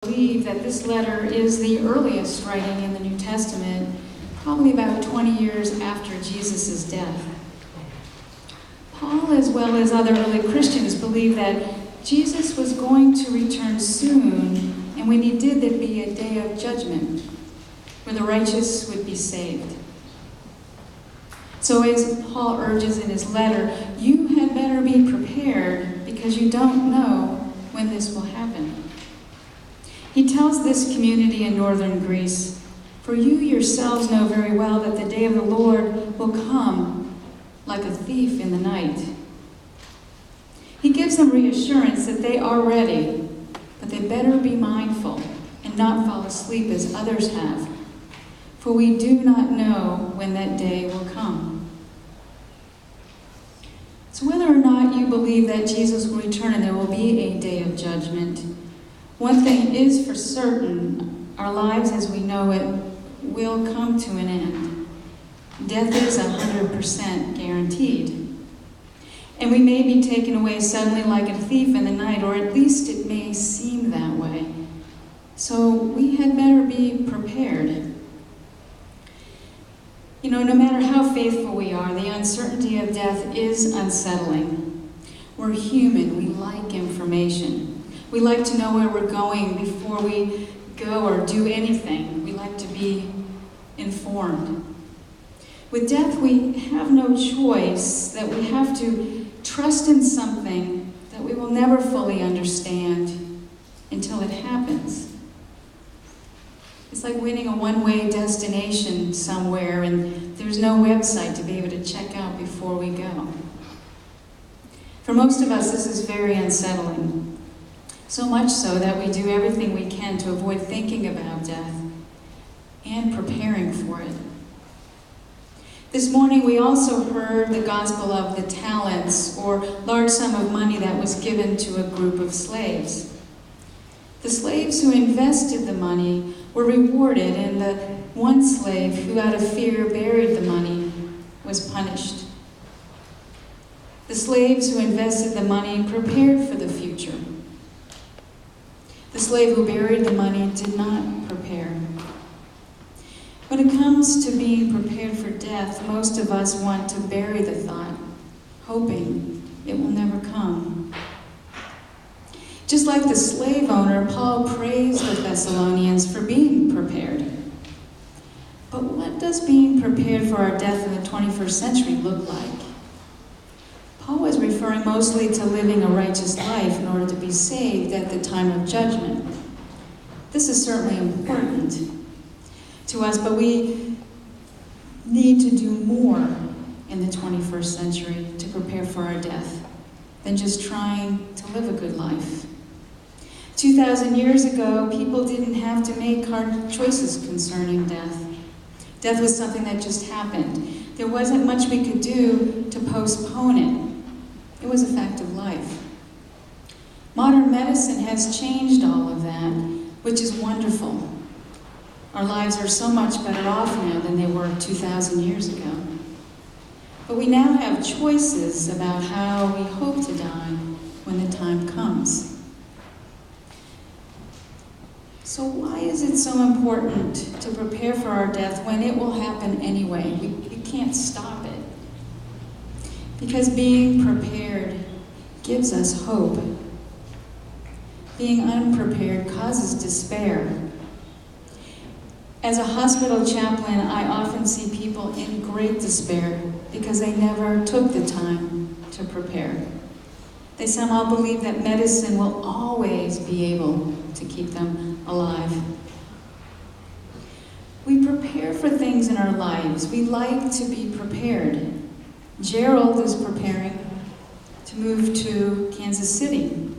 Believe that this letter is the earliest writing in the New Testament, probably about 20 years after Jesus' death. Paul, as well as other early Christians, believed that Jesus was going to return soon, and when he did, there'd be a day of judgment where the righteous would be saved. So as Paul urges in his letter, you had better be prepared because you don't know when this will happen. He tells this community in northern Greece, "For you yourselves know very well that the day of the Lord will come like a thief in the night." He gives them reassurance that they are ready, but they better be mindful and not fall asleep as others have, for we do not know when that day will come. So whether or not you believe that Jesus will return and there will be a day of judgment, one thing is for certain: our lives as we know it will come to an end. Death is 100% guaranteed. And we may be taken away suddenly like a thief in the night, or at least it may seem that way. So we had better be prepared. You know, no matter how faithful we are, the uncertainty of death is unsettling. We're human. We like information. We like to know where we're going before we go or do anything. We like to be informed. With death, we have no choice, that we have to trust in something that we will never fully understand until it happens. It's like winning a one-way destination somewhere and there's no website to be able to check out before we go. For most of us, this is very unsettling. So much so that we do everything we can to avoid thinking about death and preparing for it. This morning we also heard the gospel of the talents, or large sum of money that was given to a group of slaves. The slaves who invested the money were rewarded, and the one slave who out of fear buried the money was punished. The slaves who invested the money prepared for the future. The slave who buried the money did not prepare. When it comes to being prepared for death, most of us want to bury the thought, hoping it will never come. Just like the slave owner, Paul praised the Thessalonians for being prepared. But what does being prepared for our death in the 21st century look like? Paul was referring mostly to living a righteous life in order to be saved at the time of judgment. This is certainly important to us, but we need to do more in the 21st century to prepare for our death than just trying to live a good life. 2,000 years ago, people didn't have to make hard choices concerning death. Death was something that just happened. There wasn't much we could do to postpone it. It was a fact of life. Modern medicine has changed all of that, which is wonderful. Our lives are so much better off now than they were 2,000 years ago. But we now have choices about how we hope to die when the time comes. So why is it so important to prepare for our death when it will happen anyway? We can't stop it. Because being prepared gives us hope. Being unprepared causes despair. As a hospital chaplain, I often see people in great despair because they never took the time to prepare. They somehow believe that medicine will always be able to keep them alive. We prepare for things in our lives. We like to be prepared. Gerald is preparing to move to Kansas City.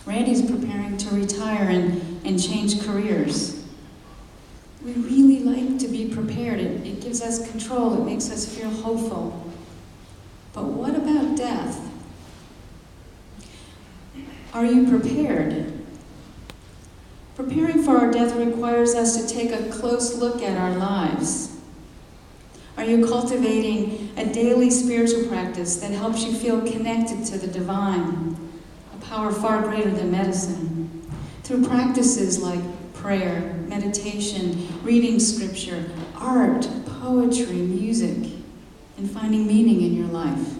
Randy's preparing to retire and change careers. We really like to be prepared. It gives us control. It makes us feel hopeful. But what about death? Are you prepared? Preparing for our death requires us to take a close look at our lives. Are you cultivating a daily spiritual practice that helps you feel connected to the divine, a power far greater than medicine? through practices like prayer, meditation, reading scripture, art, poetry, music, and finding meaning in your life?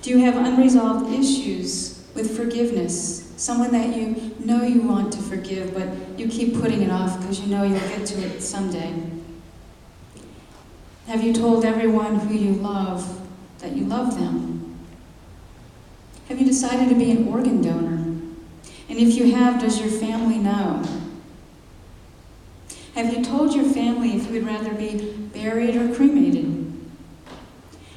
Do you have unresolved issues with forgiveness? Someone that you know you want to forgive, but you keep putting it off because you know you'll get to it someday. Have you told everyone who you love that you love them? Have you decided to be an organ donor? And if you have, does your family know? Have you told your family if you would rather be buried or cremated?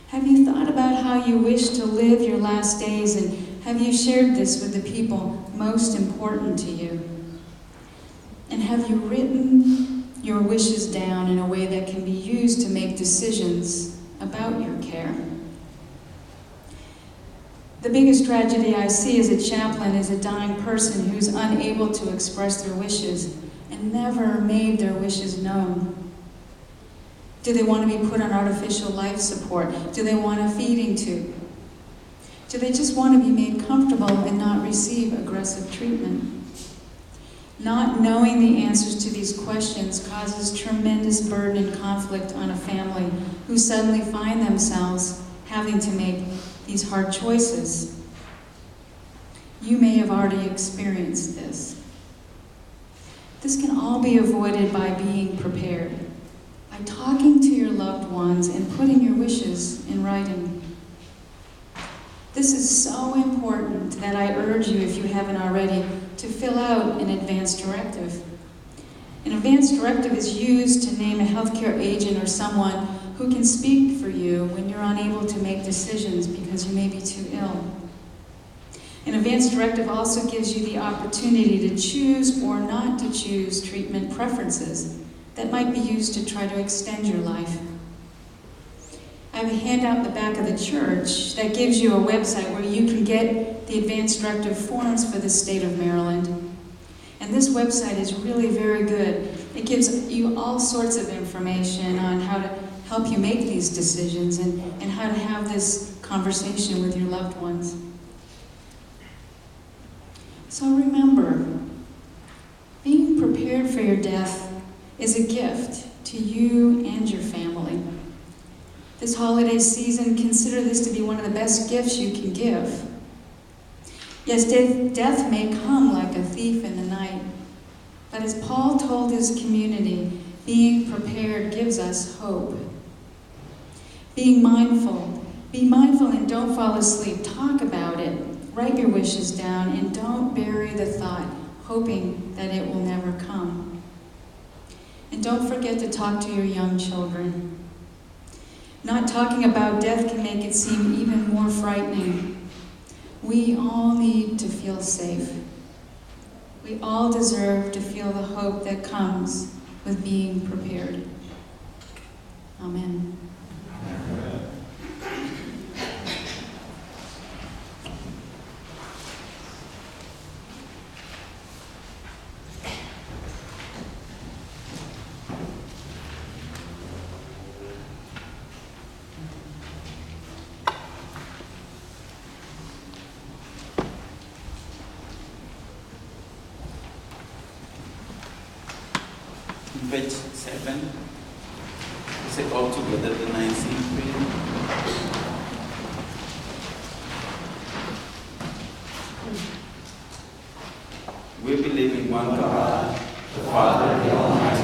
Have you thought about how you wish to live your last days, and have you shared this with the people most important to you? And have you written your wishes down in a way that can be used to make decisions about your care? The biggest tragedy I see as a chaplain is a dying person who's unable to express their wishes and never made their wishes known. Do they want to be put on artificial life support? Do they want a feeding tube? Do they just want to be made comfortable and not receive aggressive treatment? Not knowing the answers to these questions causes tremendous burden and conflict on a family who suddenly find themselves having to make these hard choices. You may have already experienced this. This can all be avoided by being prepared, by talking to your loved ones and putting your wishes in writing. This is so important that I urge you, if you haven't already, to fill out an advance directive. An advance directive is used to name a healthcare agent or someone who can speak for you when you're unable to make decisions because you may be too ill. An advance directive also gives you the opportunity to choose or not to choose treatment preferences that might be used to try to extend your life. I have a handout in the back of the church that gives you a website where you can get the advance directive forms for the state of Maryland. And this website is really very good. It gives you all sorts of information on how to help you make these decisions and how to have this conversation with your loved ones. So remember, being prepared for your death is a gift to you and your family. This holiday season, consider this to be one of the best gifts you can give. Yes, death may come like a thief in the night, but as Paul told his community, being prepared gives us hope. Be mindful and don't fall asleep. Talk about it. Write your wishes down and don't bury the thought, hoping that it will never come. And don't forget to talk to your young children. Not talking about death can make it seem even more frightening. We all need to feel safe. We all deserve to feel the hope that comes with being prepared. Amen. Page 7, we say all together the Nicene Creed. We believe in one God, the Father, the Almighty,